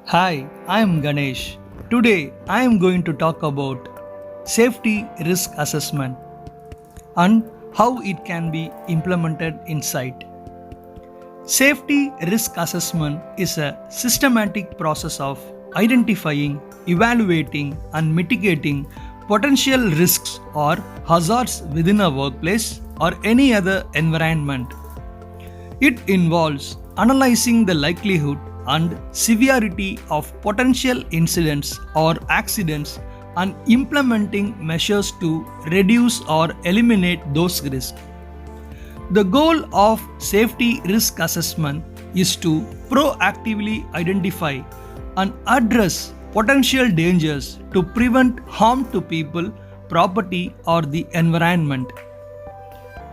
Hi, I am Ganesh. Today I am going to talk about safety risk assessment and how it can be implemented in site. Safety risk assessment is a systematic process of identifying, evaluating, and mitigating potential risks or hazards within a workplace or any other environment. It involves analyzing the likelihood and severity of potential incidents or accidents and implementing measures to reduce or eliminate those risks. The goal of safety risk assessment is to proactively identify and address potential dangers to prevent harm to people, property, or the environment.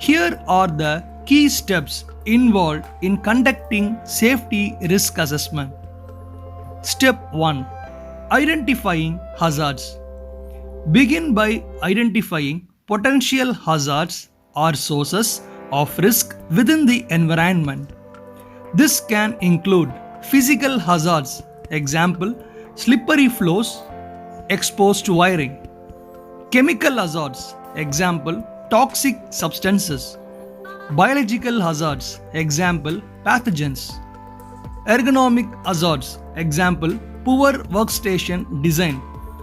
Here are the key steps involved in conducting safety risk assessment. Step 1. Identifying hazards. Begin by identifying potential hazards or sources of risk within the environment. This can include physical hazards, example, slippery floors, exposed wiring; chemical hazards, example, toxic substances; biological hazards, example, pathogens; ergonomic hazards, example, poor workstation design,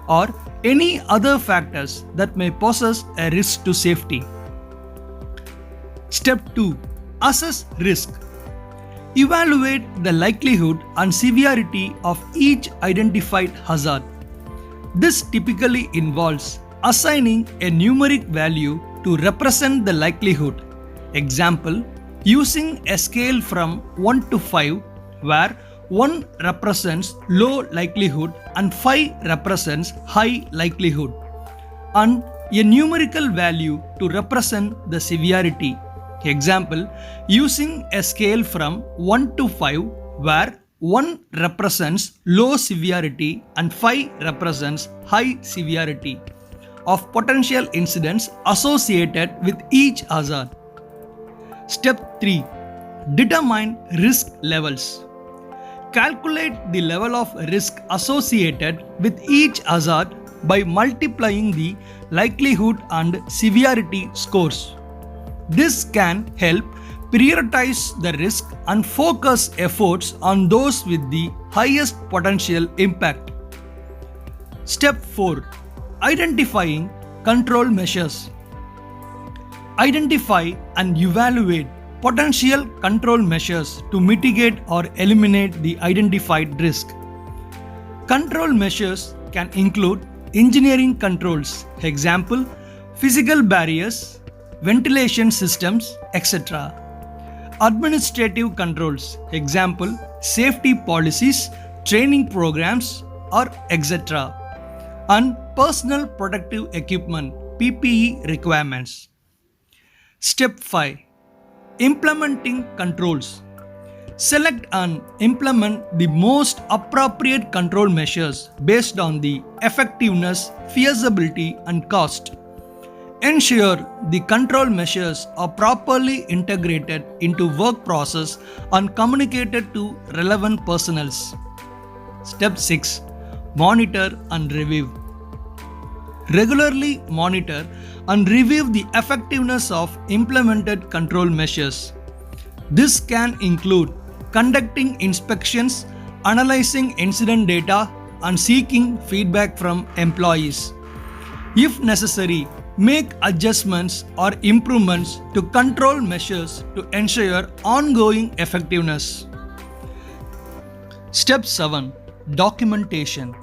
or any other factors that may pose a risk to safety. Step 2. Assess risk. Evaluate the likelihood and severity of each identified hazard. This typically involves assigning a numeric value to represent the likelihood. Example, using a scale from 1 to 5 where 1 represents low likelihood and 5 represents high likelihood, and a numerical value to represent the severity. Example, using a scale from 1 to 5 where 1 represents low severity and 5 represents high severity of potential incidents associated with each hazard. Step 3. Determine risk levels. Calculate the level of risk associated with each hazard by multiplying the likelihood and severity scores. This can help prioritize the risk and focus efforts on those with the highest potential impact. Step 4. Identifying control measures. Identify and evaluate potential control measures to mitigate or eliminate the identified risk. Control measures can include engineering controls, example, physical barriers, ventilation systems, etc. Administrative controls, example, safety policies, training programs, or etc. And personal protective equipment, PPE requirements. Step 5. Implementing controls. Select and implement the most appropriate control measures based on the effectiveness, feasibility, and cost. Ensure the control measures are properly integrated into work process and communicated to relevant personnel. Step 6. Monitor and review. Regularly monitor and review the effectiveness of implemented control measures. This can include conducting inspections, analyzing incident data, and seeking feedback from employees. If necessary, make adjustments or improvements to control measures to ensure ongoing effectiveness. Step 7. Documentation.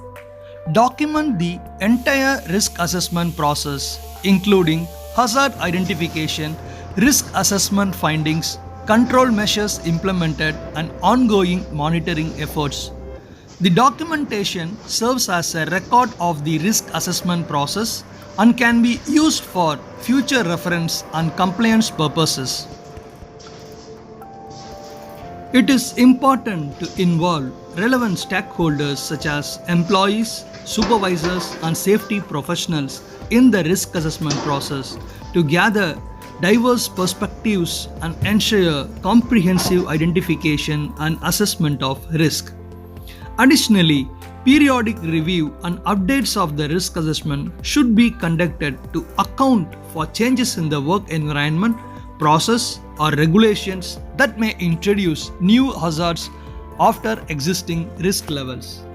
Document the entire risk assessment process, including hazard identification, risk assessment findings, control measures implemented, and ongoing monitoring efforts. The documentation serves as a record of the risk assessment process and can be used for future reference and compliance purposes. It is important to involve relevant stakeholders such as employees, supervisors, and safety professionals in the risk assessment process to gather diverse perspectives and ensure comprehensive identification and assessment of risk. Additionally, periodic review and updates of the risk assessment should be conducted to account for changes in the work environment, process, or regulations that may introduce new hazards after existing risk levels.